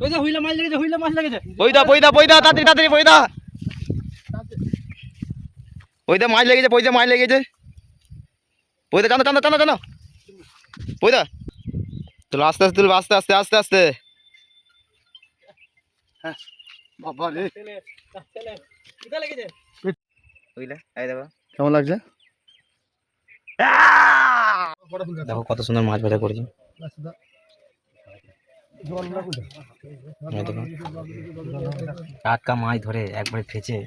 ওই দা হইলা মাছ লেগেছে, হইলা মাছ লেগেছে। পয়দা তাড়াতাড়ি পয়দা। পয়দা মাছ লেগেছে, পয়দা মাছ লেগেছে। পয়দা টানো। পয়দা চলো, আস্তে আস্তে। হ্যাঁ বাবা রে, কোথায় লেগেছে? বুঝলে, এই দেখো কেমন লাগছে? দেখো কত সুন্দর মাছ ভাজা করেছি। টাটকা মাছ ধরে একবারে ফেচে।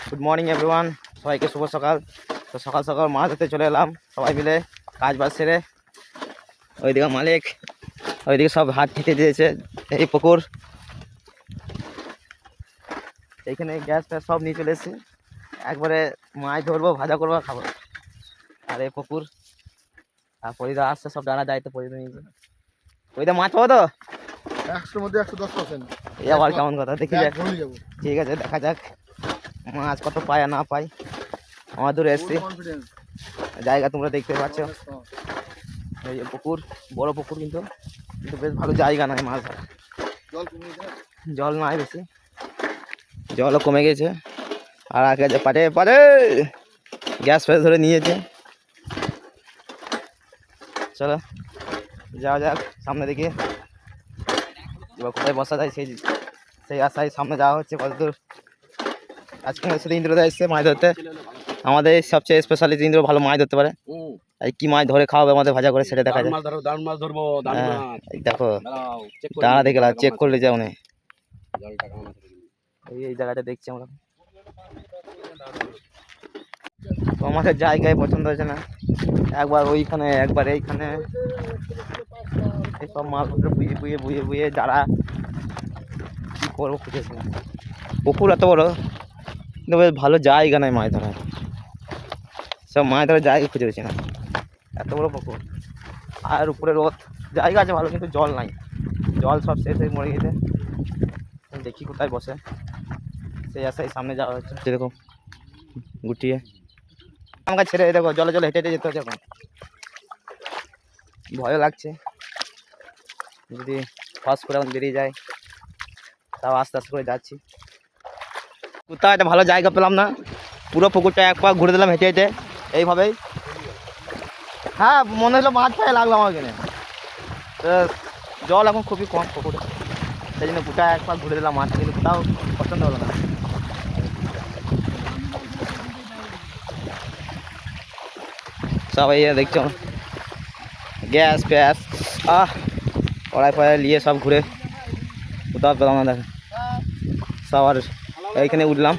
গুড মর্নিং এভরিওয়ান, সবাইকে শুভ সকাল। তো সকাল সকাল মাছ ধরতে চলে এলাম সবাই মিলে, কাজ বাজ সেরে। ওইদিকে মালিক, ওইদিকে সব হাত খেতে দিয়েছে। এই পুকুর, এইখানে গ্যাস ট্যাস সব নিয়ে চলে এসেছি। একবারে মাছ ধরবো, ভাজা করবো, খাবো। আর এই পুকুর, আর পরিদা আসছে, সব জানা দায়িত্ব পরিদা নিয়েছে। পরিদা মাছ পাবো তো? 100 মধ্যে 110%। এই আবার কেমন কথা, দেখি যাক। ধরে যাবো। ঠিক আছে, দেখা যাক মাছ কত পায় আর না পাই। আমার দূরে এসছি, কনফিডেন্স। জায়গা তোমরা দেখতে পাচ্ছ। এই পুকুর, বড় পুকুর, কিন্তু বেশ ভালো জায়গা নয় মাছ ধরা। জল কমে গেছে। জল নাই বেশি, জলও কমে গেছে। আর আগে যে পারে গ্যাস ফ্যাস ধরে নিয়েছে। চলো যাওয়া যাক সামনে দিকে, এবার কোথায় বসা যায় সেই আশায় সামনে যাওয়া হচ্ছে। কতদূর আজকে আমাদের সাথে ইন্দ্রদা এসছে মাছ ধরতে। আমাদের সবচেয়ে স্পেশালিস্ট ইন্দ্র ভালো মাছ ধরতে পারে। এই কি মাছ ধরে খাওয়াবে আমাদের ভাজা করে, সেটা দেখা যায়। দারুণ মাছ ধরবো। এই দেখো দাঁড়া দেখে চেক করলে যাও না। এই জায়গাটা দেখছি আমরা, তো আমাদের জায়গায় পছন্দ হয়েছে না। একবার ওইখানে, একবার এইখানে, এইসব মাছ বুয়ে যারা কি করবো খুঁজেছে না। পুকুর এত বড়, কিন্তু বেশ ভালো জায়গা নয় মাছ ধরার। সব মাছ ধরার জায়গা খুঁজে পেয়েছে না, এত বড় পুকুর। আর উপরে রোদ, জায়গা আছে ভালো, কিন্তু জল নাই। জল সব শেষ হয়ে মরে গেছে। দেখি কোথায় বসে, সেই আশায় সামনে যাওয়া হচ্ছে। দেখো গুটিয়ে আমাকে ছেড়ে, দেখো জলে হেঁটে যেতে হচ্ছে। এখন ভয়ও লাগছে, যদি ফাঁস করে এখন বেরিয়ে যায়। তাও আস্তে করে যাচ্ছি। কোথাও একটা ভালো জায়গা পেলাম না, পুরো পুকুরটা এক পা ঘুরে দিলাম হেঁটে এইভাবেই। হ্যাঁ, মনে হলো মাছ পায়ে লাগলো আমার এখানে। তো জল এখন খুবই কম পুকুরে, সেই জন্য গোটা এক পা ঘুরে দিলাম মাছ, কিন্তু কোথাও পছন্দ হলো না। সবাই দেখছো গ্যাস ফ্যাস কড়াই ফড়াই নিয়ে সব ঘুরে, কোথাও পেলাম না। দেখো সব, আর এইখানে উঠলাম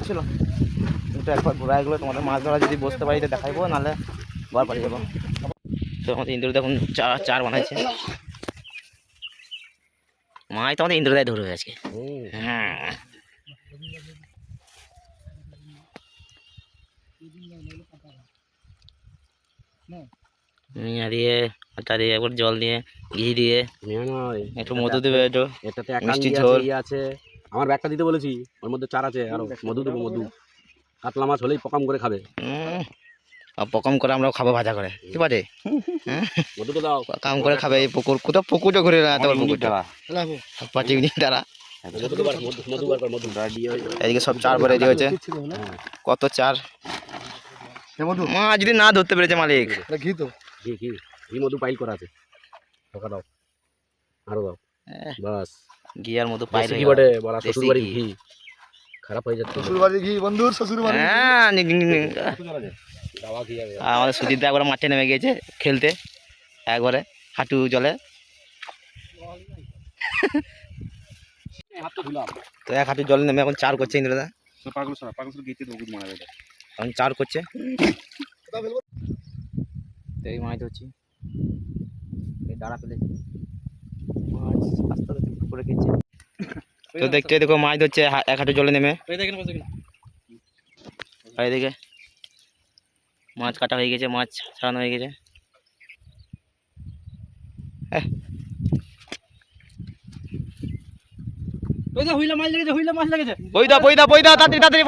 ছিল। কিন্তু একবার ঘোরায় গেলো, তোমাদের মাছ ধরা যদি বসতে পারি তো দেখাইবো, নাহলে ঘর বাড়ি যাবো। তো আমাদের ইন্দ্র দেখুন চার বানাইছে মাছ, তো আমাদের ইন্দ্রদায় ধরবে আজকে। হ্যাঁ, দিয়ে আটা দিয়ে, একবার জল দিয়ে, ঘি দিয়ে, একটু মধু দেবে, একটু এটাতে মিষ্টি ঝোল আছে। আমার ব্যাগটা দিতে বলেছি, ওর মধ্যে চার আছে, আরো মধু দেবো। মধু কাতলা মাছ হলেই পকাম করে খাবে। পকম করে আমরাও খাবো ভাজা করে, কি পারে মধুটা দাও, কাম করে খাবে। এই পুকুর কোথাও পুকুরটা ঘুরে না, এত বড় পুকুরটা পাঁচ মিনিট দ্বারা। এইদিকে সব চার ভরে দিয়ে হয়েছে, কত চার মাছ যদি না ধরতে পেরেছে মালিক। ঘি তো, ঘি মধু পাইল করা আছে, ঢোকা দাও, আরো দাও, বাস। ঘি আর মধু পাই কি বটে, বড় শ্বশুর বাড়ির ঘি খারাপ হয়ে যাচ্ছে। শ্বশুর বাড়ির ঘি, বন্ধুর শ্বশুর বাড়ির ঘি। হ্যাঁ, দাওয়া ঘি আছে। আমাদের সুজিত একবার মাঠে নেমে গিয়েছে খেলতে, একবারে হাঁটু জলে। তো এক হাঁটু জলে নেমে এখন চার করছে ইন্দ্রদা, এখন চার করছে। এই মাছ ধরছি, এই দাঁড়া ফেলেছি মাছ আস্তে আস্তে পুকুরে খেয়েছে। তো দেখতে দেখো মাছ ধরছে এক হাঁটু জলে নেমে। এইদিকে মাছ কাটা হয়ে গেছে, মাছ ছাড়ানো হয়ে গেছে। হইলা মাছ লেগেছে, হইলা মাছ লেগেছে। পয়দা তাড়াতাড়ি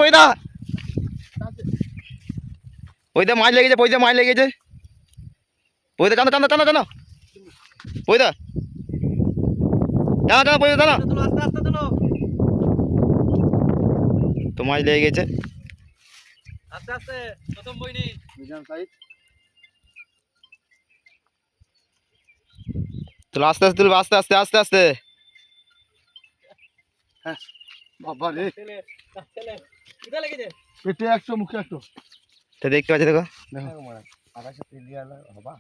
পয়দা মাছ লেগেছে, পয়দা টানো। বই দা দাঁড়া দাঁড়া বই দাঁড়া আস্তে আস্তে তুলো তো মাছ লেগে গেছে আস্তে আস্তে প্রথম বইনি মিডিয়াম সাইজ। তুলো আস্তে আস্তে তুলবে আস্তে আস্তে আস্তে আস্তে বাবা রে, ছেলে ছেলে কোথায় লেগেছে পেটে একশো মুখে একশো। তো দেখতে পাচ্ছি দেখো দেখো আকাশে তেল দিয়ে হবা